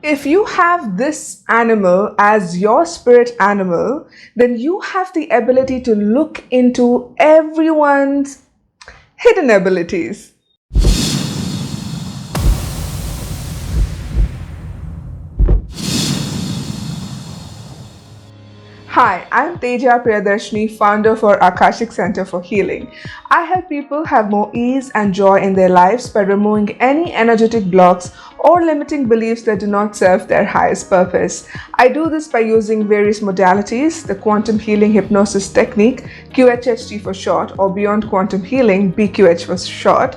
If you have this animal as your spirit animal, then you have the ability to look into everyone's hidden abilities. Hi, I'm Teja Priyadarshini, founder for Akashic Center for Healing. I help people have more ease and joy in their lives by removing any energetic blocks or limiting beliefs that do not serve their highest purpose. I do this by using various modalities, the quantum healing hypnosis technique, QHHT for short, or beyond quantum healing, BQH for short.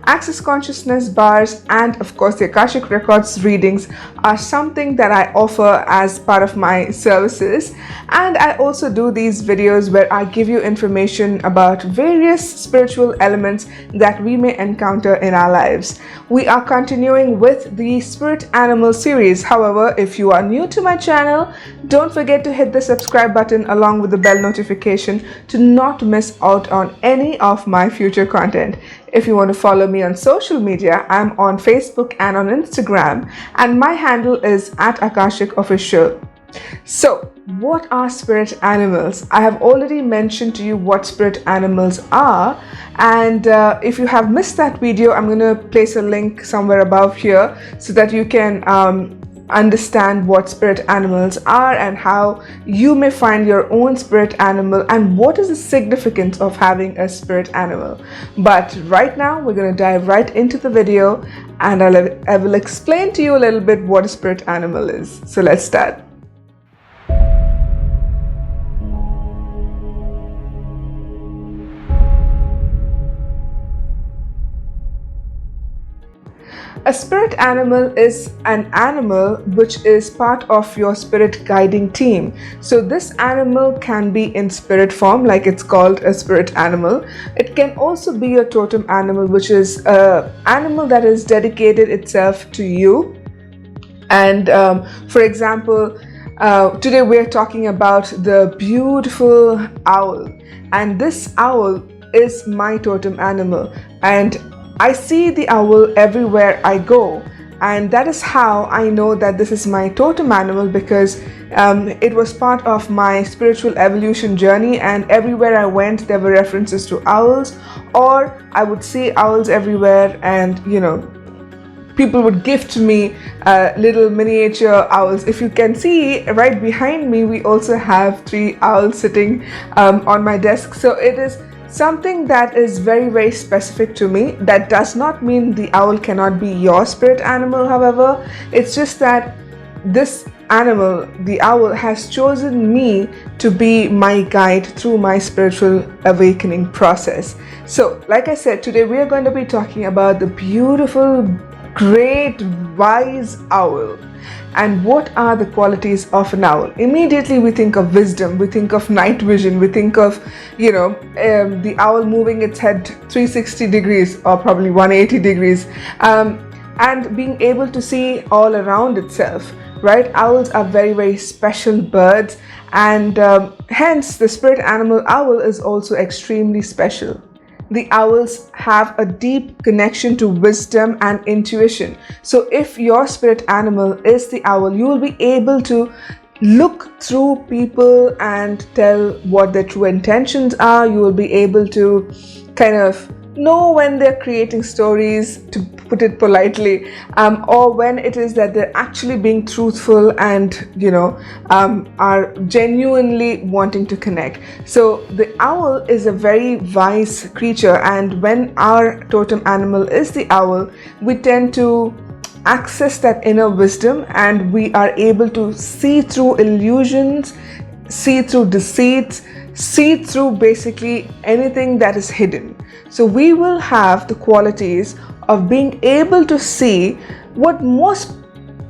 Access consciousness bars and of course the Akashic Records readings are something that I offer as part of my services, and I also do these videos where I give you information about various spiritual elements that we may encounter in our lives. We are continuing with the Spirit Animal series. However, if you are new to my channel, don't forget to hit the subscribe button along with the bell notification to not miss out on any of my future content. If you want to follow me on social media, I'm on Facebook and on Instagram, and my handle is @AkashicOfficial. So, what are spirit animals? I have already mentioned to you what spirit animals are, and if you have missed that video, I'm going to place a link somewhere above here so that you can understand what spirit animals are and how you may find your own spirit animal and what is the significance of having a spirit animal. But right now we're going to dive right into the video, and I will explain to you a little bit what a spirit animal is. So let's start. A spirit animal is an animal which is part of your spirit guiding team. So this animal can be in spirit form, like it's called a spirit animal. It can also be a totem animal, which is an animal that is dedicated itself to you. And for example, today we're talking about the beautiful owl, and this owl is my totem animal, and I see the owl everywhere I go, and that is how I know that this is my totem animal, because it was part of my spiritual evolution journey, and everywhere I went there were references to owls, or I would see owls everywhere, and people would gift me little miniature owls. If you can see right behind me, we also have 3 owls sitting on my desk. So it is something that is very, very specific to me. That does not mean the owl cannot be your spirit animal, however. It's just that this animal, the owl, has chosen me to be my guide through my spiritual awakening process. So, like I said, today we are going to be talking about the beautiful, great, wise owl. And what are the qualities of an owl? Immediately we think of wisdom, we think of night vision, we think of the owl moving its head 360 degrees or probably 180 degrees and being able to see all around itself, right? Owls are very, very special birds, and hence the spirit animal owl is also extremely special. The owls have a deep connection to wisdom and intuition. So if your spirit animal is the owl, you will be able to look through people and tell what their true intentions are. You will be able to kind of know when they're creating stories, to put it politely, or when it is that they're actually being truthful and are genuinely wanting to connect. So the owl is a very wise creature, and when our totem animal is the owl, we tend to access that inner wisdom, and we are able to see through illusions, see through deceits, see through basically anything that is hidden. So we will have the qualities of being able to see what most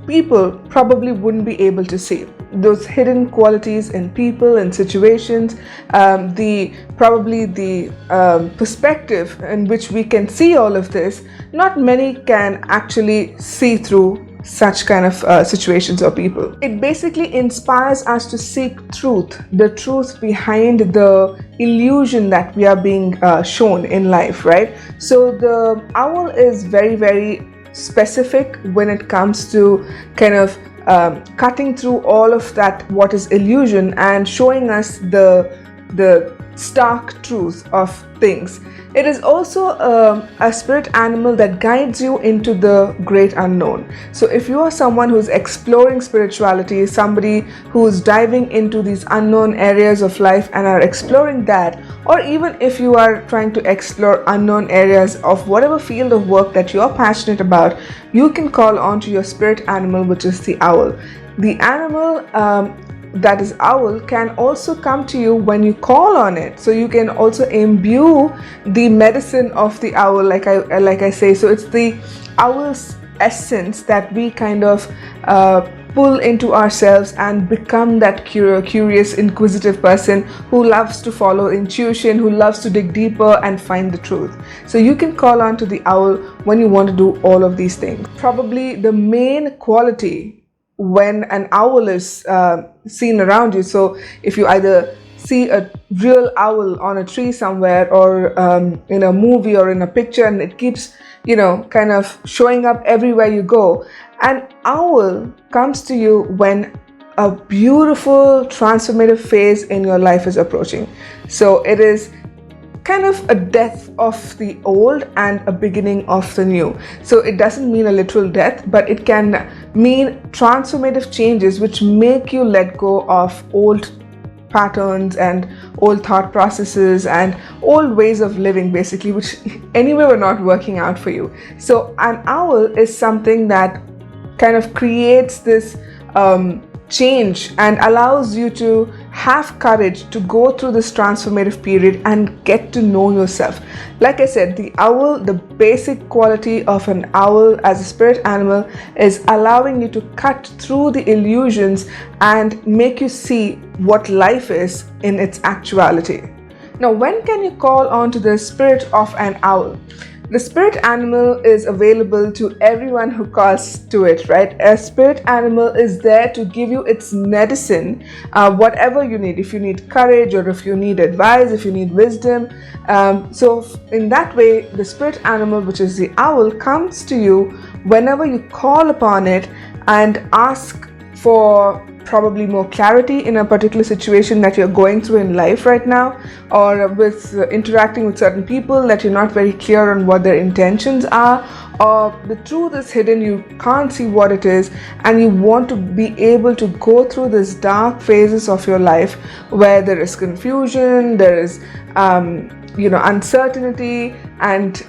people probably wouldn't be able to see. Those hidden qualities in people and situations, the perspective in which we can see all of this, not many can actually see through such kind of situations or people. It basically inspires us to seek truth, the truth behind the illusion that we are being shown in life, right? So the owl is very, very specific when it comes to kind of cutting through all of that what is illusion and showing us the stark truth of things. It is also a spirit animal that guides you into the great unknown. So if you are someone who's exploring spirituality, somebody who's diving into these unknown areas of life and are exploring that, or even if you are trying to explore unknown areas of whatever field of work that you're passionate about, you can call on to your spirit animal, which is the owl. The animal that is owl can also come to you when you call on it, so you can also imbue the medicine of the owl, like I say. So it's the owl's essence that we kind of pull into ourselves and become that curious, inquisitive person who loves to follow intuition, who loves to dig deeper and find the truth. So you can call on to the owl when you want to do all of these things. Probably the main quality when an owl is seen around you, so if you either see a real owl on a tree somewhere, or in a movie or in a picture, and it keeps kind of showing up everywhere you go, an owl comes to you when a beautiful transformative phase in your life is approaching. So it is kind of a death of the old and a beginning of the new. So it doesn't mean a literal death, but it can mean transformative changes which make you let go of old patterns and old thought processes and old ways of living, basically, which anyway were not working out for you. So an owl is something that kind of creates this change and allows you to have courage to go through this transformative period and get to know yourself. Like I said, the owl, the basic quality of an owl as a spirit animal is allowing you to cut through the illusions and make you see what life is in its actuality. Now, when can you call on to the spirit of an owl? The spirit animal is available to everyone who calls to it, right? A spirit animal is there to give you its medicine, whatever you need. If you need courage, or if you need advice, if you need wisdom. So in that way, the spirit animal, which is the owl, comes to you whenever you call upon it and ask for probably more clarity in a particular situation that you're going through in life right now, or with interacting with certain people that you're not very clear on what their intentions are, or the truth is hidden, you can't see what it is, and you want to be able to go through these dark phases of your life where there is confusion, there is uncertainty, and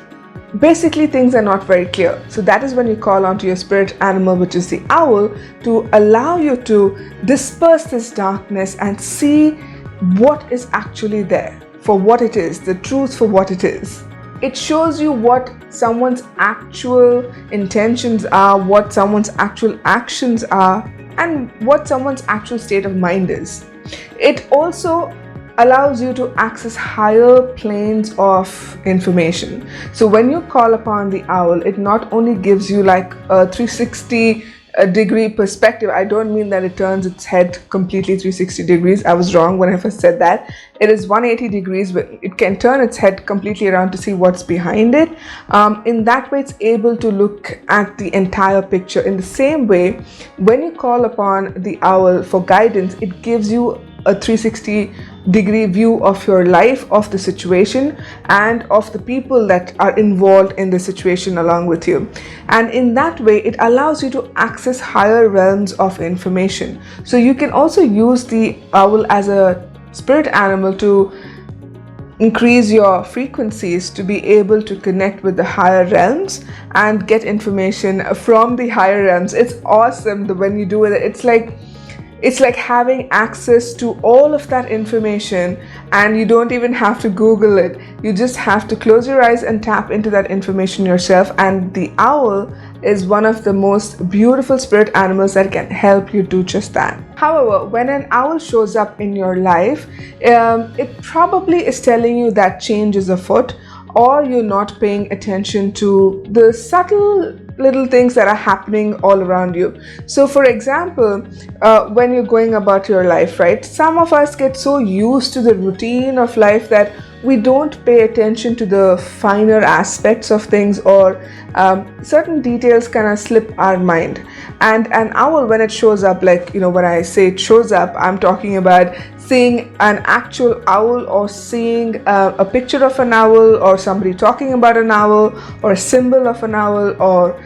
basically things are not very clear. So that is when you call on to your spirit animal, which is the owl, to allow you to disperse this darkness and see what is actually there for what it is, the truth for what it is. It shows you what someone's actual intentions are, what someone's actual actions are, and what someone's actual state of mind is. It also allows you to access higher planes of information. So when you call upon the owl, it not only gives you like a 360 degree perspective. I don't mean that it turns its head completely 360 degrees. I was wrong when I first said that. It is 180 degrees, but it can turn its head completely around to see what's behind it. In that way, it's able to look at the entire picture. In the same way, when you call upon the owl for guidance, it gives you a 360 degree view of your life, of the situation, and of the people that are involved in the situation along with you. And in that way, it allows you to access higher realms of information. So you can also use the owl as a spirit animal to increase your frequencies, to be able to connect with the higher realms and get information from the higher realms. It's awesome when you do it. It's like having access to all of that information, and you don't even have to Google it. You just have to close your eyes and tap into that information yourself. And the owl is one of the most beautiful spirit animals that can help you do just that. However, when an owl shows up in your life, it probably is telling you that change is afoot, or you're not paying attention to the subtle little things that are happening all around you. So for example, when you're going about your life, right, some of us get so used to the routine of life that we don't pay attention to the finer aspects of things, or certain details kind of slip our mind. And an owl, when it shows up, like, when I say it shows up, I'm talking about seeing an actual owl, or seeing a picture of an owl, or somebody talking about an owl, or a symbol of an owl, or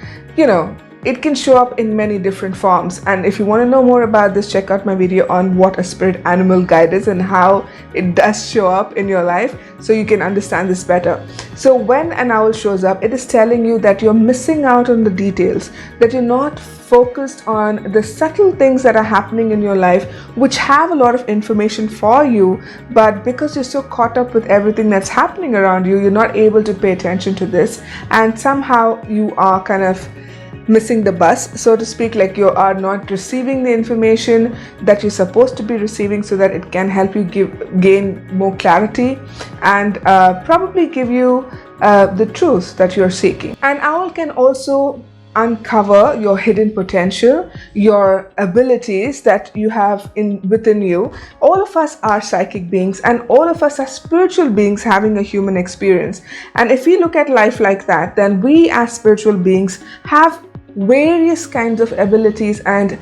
it can show up in many different forms. And if you want to know more about this, check out my video on what a spirit animal guide is and how it does show up in your life, so you can understand this better. So when an owl shows up, it is telling you that you're missing out on the details, that you're not focused on the subtle things that are happening in your life, which have a lot of information for you, but because you're so caught up with everything that's happening around you, you're not able to pay attention to this, and somehow you are kind of missing the bus, so to speak, like you are not receiving the information that you're supposed to be receiving, so that it can help you gain more clarity and probably give you the truth that you're seeking. An owl can also uncover your hidden potential, your abilities that you have within you. All of us are psychic beings, and all of us are spiritual beings having a human experience. And if we look at life like that, then we as spiritual beings have various kinds of abilities and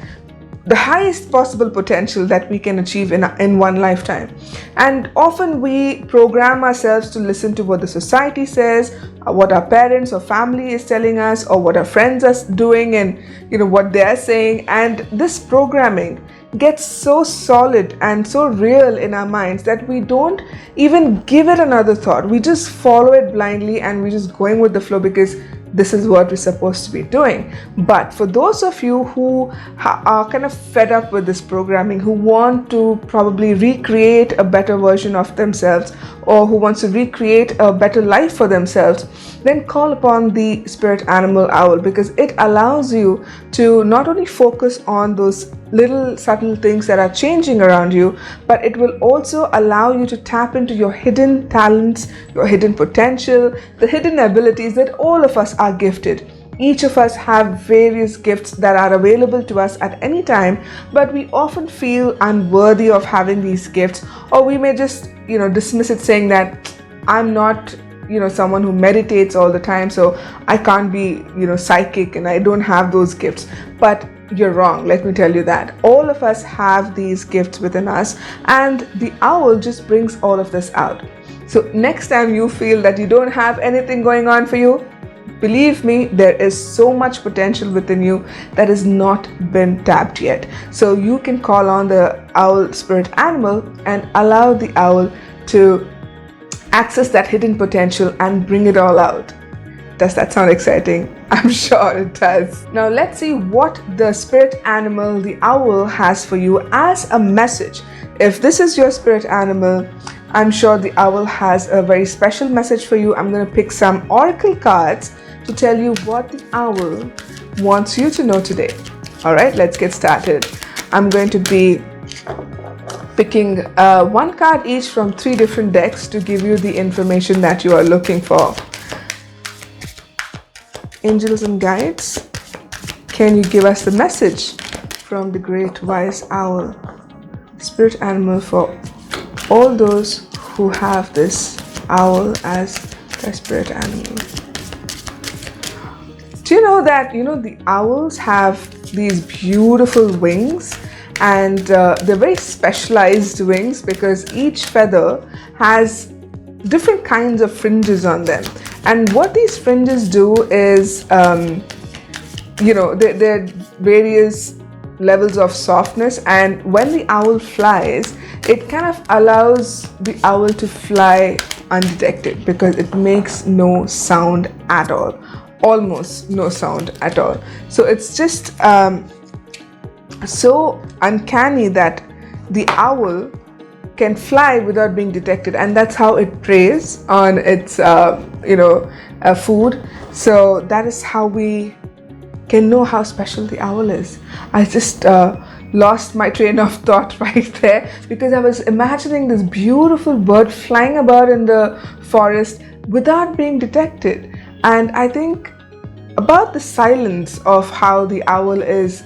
the highest possible potential that we can achieve in one lifetime. And often we program ourselves to listen to what the society says, what our parents or family is telling us, or what our friends are doing, and what they're saying. And this programming gets so solid and so real in our minds that we don't even give it another thought. We just follow it blindly, and we're just going with the flow because this is what we're supposed to be doing. But for those of you who are kind of fed up with this programming, who want to probably recreate a better version of themselves, or who wants to recreate a better life for themselves, then call upon the spirit animal owl, because it allows you to not only focus on those little subtle things that are changing around you, but it will also allow you to tap into your hidden talents, your hidden potential, the hidden abilities that all of us are gifted. Each of us have various gifts that are available to us at any time, but we often feel unworthy of having these gifts, or we may just dismiss it, saying that I'm not someone who meditates all the time, so I can't be psychic, and I don't have those gifts. But you're wrong. Let me tell you that all of us have these gifts within us, and the owl just brings all of this out. So next time you feel that you don't have anything going on for you, believe me, there is so much potential within you that has not been tapped yet. So you can call on the owl spirit animal and allow the owl to access that hidden potential and bring it all out. Does that sound exciting? I'm sure it does. Now let's see what the spirit animal, the owl, has for you as a message. If this is your spirit animal, I'm sure the owl has a very special message for you. I'm going to pick some oracle cards to tell you what the owl wants you to know today. All right, let's get started. I'm going to be picking one card each from 3 different decks to give you the information that you are looking for. Angels and guides, can you give us the message from the great wise owl, spirit animal, for all those who have this owl as their spirit animal? Do you know that the owls have these beautiful wings, and they're very specialized wings, because each feather has different kinds of fringes on them. And what these fringes do is, there are various levels of softness, and when the owl flies, it kind of allows the owl to fly undetected, because it makes no sound at all, almost no sound at all. So it's just so uncanny that the owl can fly without being detected, and that's how it preys on its food. So that is how we can know how special the owl is. I just lost my train of thought right there, because I was imagining this beautiful bird flying about in the forest without being detected. And I think about the silence of how the owl is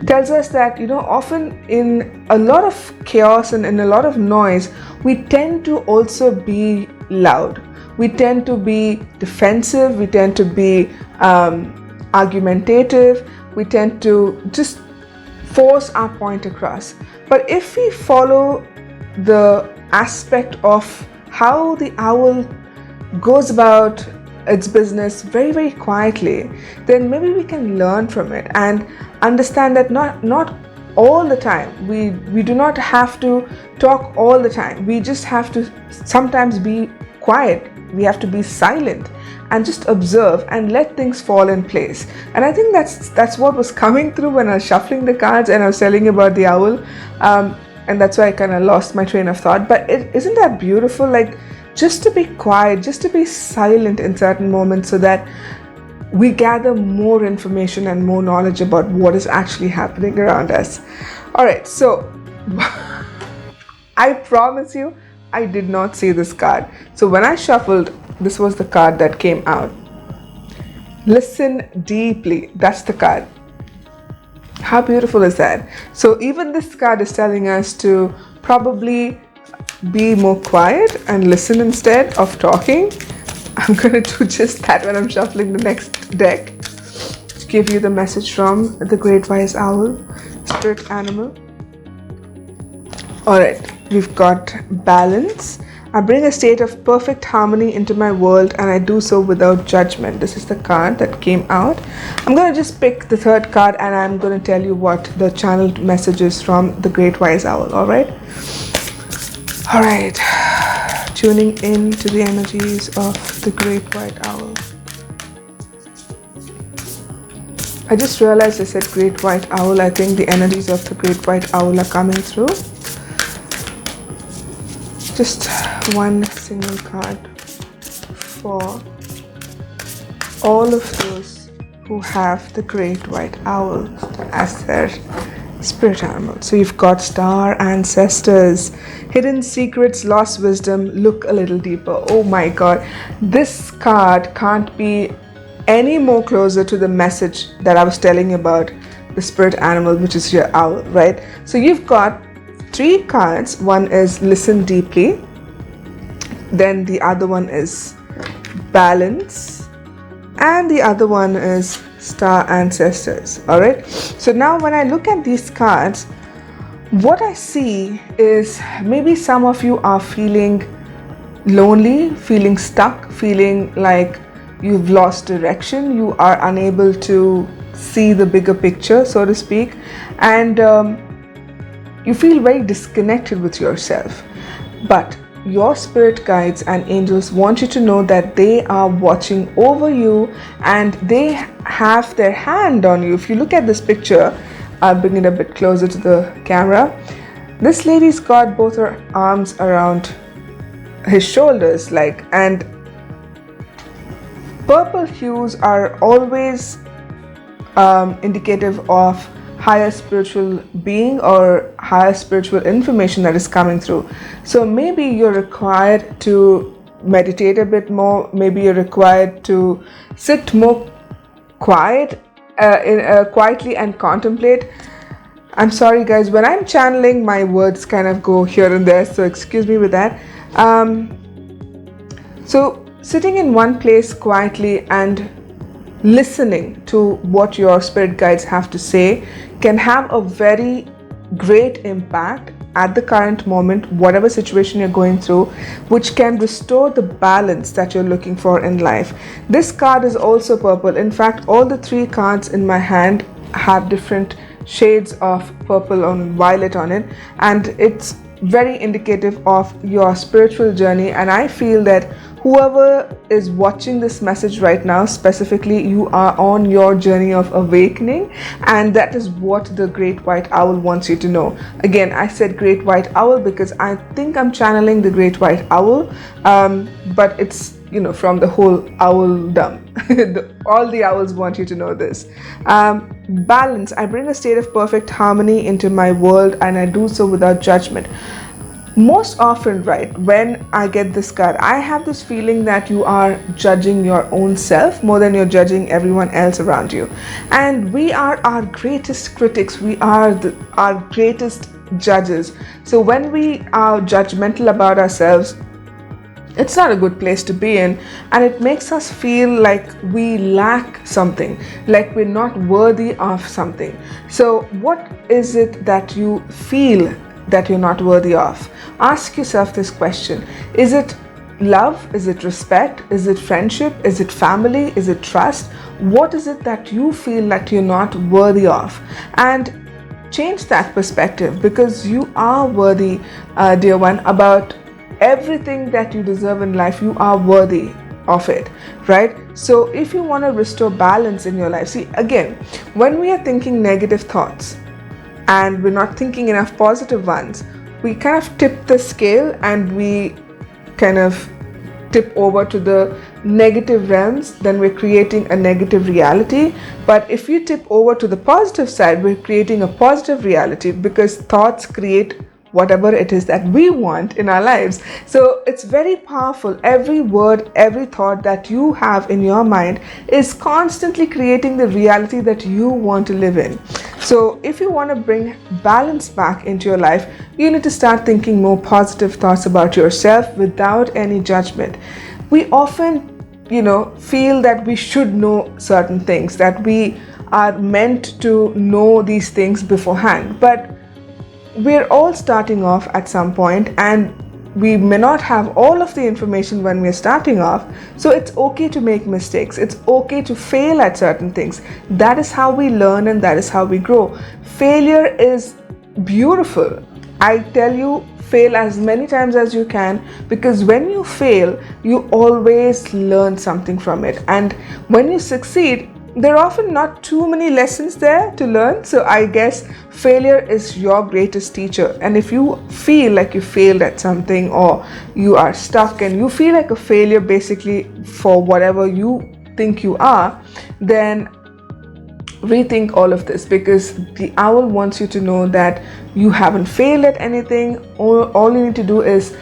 tells us that, often in a lot of chaos and in a lot of noise, we tend to also be loud. We tend to be defensive. We tend to be argumentative. We tend to just force our point across. But if we follow the aspect of how the owl goes about its business very, very quietly, then maybe we can learn from it and understand that not all the time. We do not have to talk all the time. We just have to sometimes be quiet. We have to be silent and just observe and let things fall in place. And I think that's what was coming through when I was shuffling the cards and I was telling you about the owl. And that's why I kind of lost my train of thought. But isn't that beautiful? Like, just to be quiet, just to be silent in certain moments, so that we gather more information and more knowledge about what is actually happening around us. All right, so I promise you, I did not see this card. So when I shuffled, this was the card that came out. Listen deeply. That's the card. How beautiful is that? So even this card is telling us to probably be more quiet and listen instead of talking. I'm going to do just that when I'm shuffling the next deck to give you the message from the Great Wise Owl, Spirit Animal. Alright, we've got balance. I bring a state of perfect harmony into my world and I do so without judgment. This is the card that came out. I'm going to just pick the third card and I'm going to tell you what the channeled message is from the Great Wise Owl. Alright, tuning in to the energies of the Great White Owl. I just realized I said Great White Owl. I think the energies of the Great White Owl are coming through. Just one single card for all of those who have the Great White Owl as their spirit animal. So you've got star ancestors, hidden secrets, lost wisdom, look a little deeper. Oh my god, this card can't be any more closer to the message that I was telling you about the spirit animal, which is your owl, right? So you've got three cards. One is listen deeply, then the other one is balance, and the other one is star ancestors. All right, so now when I look at these cards, what I see is maybe some of you are feeling lonely, feeling stuck, feeling like you've lost direction, you are unable to see the bigger picture, so to speak, and you feel very disconnected with yourself. But your spirit guides and angels want you to know that they are watching over you and they have their hand on you. If you look at this picture, I'll bring it a bit closer to the camera. This lady's got both her arms around his shoulders, like, and purple hues are always indicative of higher spiritual being or higher spiritual information that is coming through. So maybe you're required to meditate a bit more, maybe you're required to sit more quietly and contemplate. I'm sorry guys, when I'm channeling, my words kind of go here and there, so excuse me with that. So sitting in one place quietly and listening to what your spirit guides have to say can have a very great impact at the current moment, whatever situation you're going through, which can restore the balance that you're looking for in life. This card is also purple. In fact, all the three cards in my hand have different shades of purple and violet on it, and it's very indicative of your spiritual journey. And I feel that whoever is watching this message right now, specifically, you are on your journey of awakening, and that is what the Great White Owl wants you to know. Again, I said Great White Owl because I think I'm channeling the Great White Owl, but it's, from the whole owldom. All the owls want you to know this. Balance. I bring a state of perfect harmony into my world and I do so without judgment. Most often, right, when I get this card, I have this feeling that you are judging your own self more than you're judging everyone else around you. And we are our greatest critics, we are our greatest judges. So when we are judgmental about ourselves, it's not a good place to be in, and it makes us feel like we lack something, like we're not worthy of something. So what is it that you feel that you're not worthy of? Ask yourself this question. Is it love? Is it respect? Is it friendship? Is it family? Is it trust? What is it that you feel that you're not worthy of? And change that perspective, because you are worthy, dear one, about everything that you deserve in life. You are worthy of it, right? So if you want to restore balance in your life, see, again, when we are thinking negative thoughts and we're not thinking enough positive ones, we kind of tip the scale and we kind of tip over to the negative realms. Then we're creating a negative reality. But if you tip over to the positive side, we're creating a positive reality, because thoughts create whatever it is that we want in our lives. So it's very powerful. Every word, every thought that you have in your mind is constantly creating the reality that you want to live in. So if you want to bring balance back into your life, you need to start thinking more positive thoughts about yourself without any judgment. We often, feel that we should know certain things, that we are meant to know these things beforehand. But we're all starting off at some point, and we may not have all of the information when we're starting off. So it's okay to make mistakes. It's okay to fail at certain things. That is how we learn, and that is how we grow. Failure is beautiful. I tell you, fail as many times as you can, because when you fail, you always learn something from it. And when you succeed, there are often not too many lessons there to learn. So I guess failure is your greatest teacher. And if you feel like you failed at something, or you are stuck and you feel like a failure basically for whatever you think you are, then rethink all of this, because the owl wants you to know that you haven't failed at anything. All you need to do is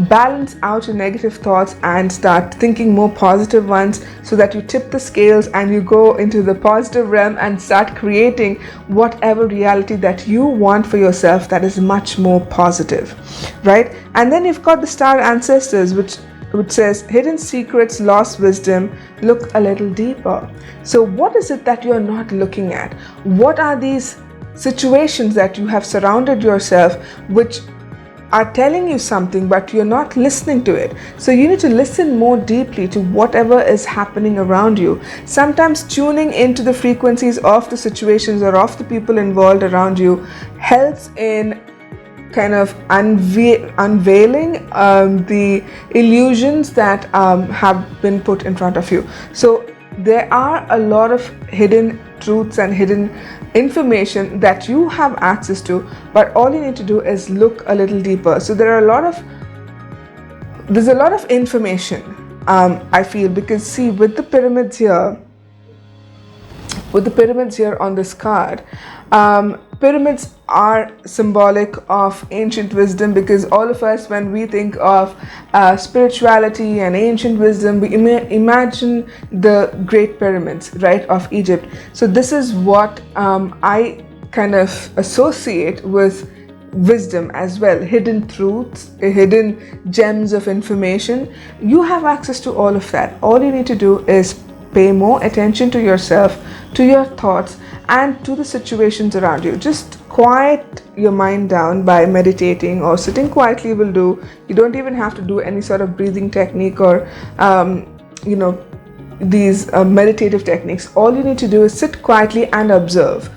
balance out your negative thoughts and start thinking more positive ones, so that you tip the scales and you go into the positive realm and start creating whatever reality that you want for yourself that is much more positive, right? And then you've got the star ancestors, which says hidden secrets, lost wisdom, look a little deeper. So what is it that you're not looking at? What are these situations that you have surrounded yourself which are telling you something, but you're not listening to it? So you need to listen more deeply to whatever is happening around you. Sometimes tuning into the frequencies of the situations or of the people involved around you helps in kind of unveiling the illusions that have been put in front of you. So there are a lot of hidden truths and hidden information that you have access to, but all you need to do is look a little deeper. So there's a lot of information, I feel, because see, with the pyramids here on this card, pyramids are symbolic of ancient wisdom, because all of us, when we think of spirituality and ancient wisdom, we imagine the great pyramids, right, of Egypt. So this is what I kind of associate with wisdom as well. Hidden truths, hidden gems of information. You have access to all of that. All you need to do is pay more attention to yourself, to your thoughts, and to the situations around you. Just quiet your mind down by meditating, or sitting quietly will do. You don't even have to do any sort of breathing technique or these meditative techniques. All you need to do is sit quietly and observe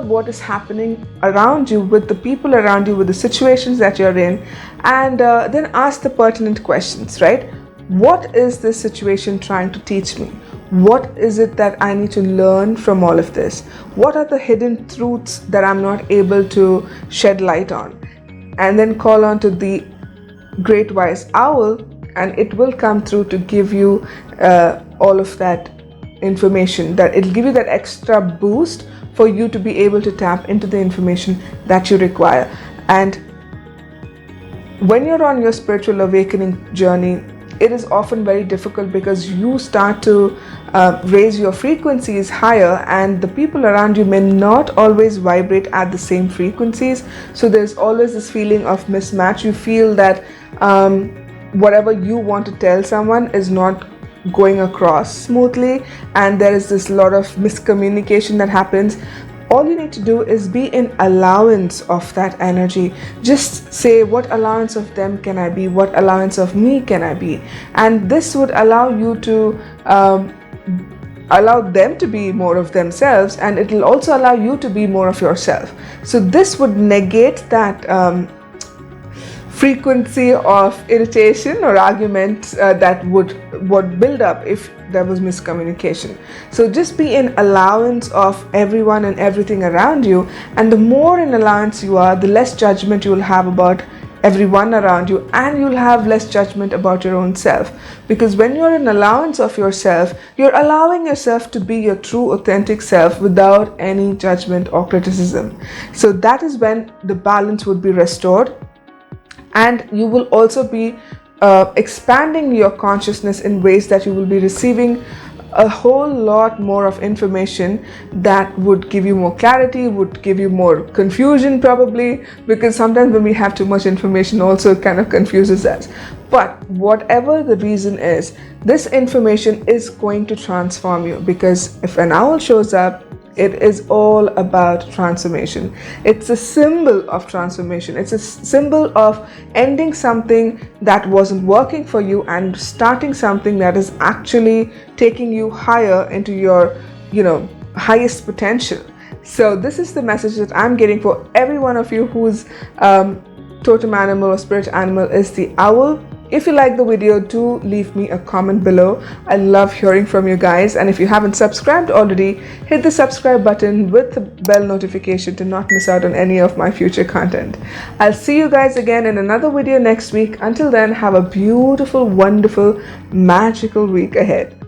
what is happening around you, with the people around you, with the situations that you're in, and then ask the pertinent questions, right? What is this situation trying to teach me? What is it that I need to learn from all of this? What are the hidden truths that I'm not able to shed light on? And then call on to the great wise owl, and it will come through to give you all of that information. That it'll give you that extra boost for you to be able to tap into the information that you require. And when you're on your spiritual awakening journey, it is often very difficult because you start to raise your frequencies higher, and the people around you may not always vibrate at the same frequencies. So there's always this feeling of mismatch. You feel that whatever you want to tell someone is not going across smoothly, and there is this lot of miscommunication that happens. All you need to do is be in allowance of that energy. Just say, what allowance of them can I be? What allowance of me can I be? And this would allow you to allow them to be more of themselves, and it will also allow you to be more of yourself. So this would negate that frequency of irritation or argument that would build up if there was miscommunication. So just be in allowance of everyone and everything around you, and the more in allowance you are, the less judgment you will have about everyone around you, and you'll have less judgment about your own self. Because when you're in allowance of yourself, you're allowing yourself to be your true authentic self without any judgment or criticism. So that is when the balance would be restored, and you will also be expanding your consciousness in ways that you will be receiving a whole lot more of information that would give you more clarity, would give you more confusion probably, because sometimes when we have too much information also it kind of confuses us. But whatever the reason is, this information is going to transform you, because if an owl shows up, it is all about transformation. It's a symbol of transformation. It's a symbol of ending something that wasn't working for you and starting something that is actually taking you higher into your, highest potential. So this is the message that I'm getting for every one of you whose totem animal or spirit animal is the owl. If you like the video, do leave me a comment below. I love hearing from you guys. And if you haven't subscribed already, hit the subscribe button with the bell notification to not miss out on any of my future content. I'll see you guys again in another video next week. Until then, have a beautiful, wonderful, magical week ahead.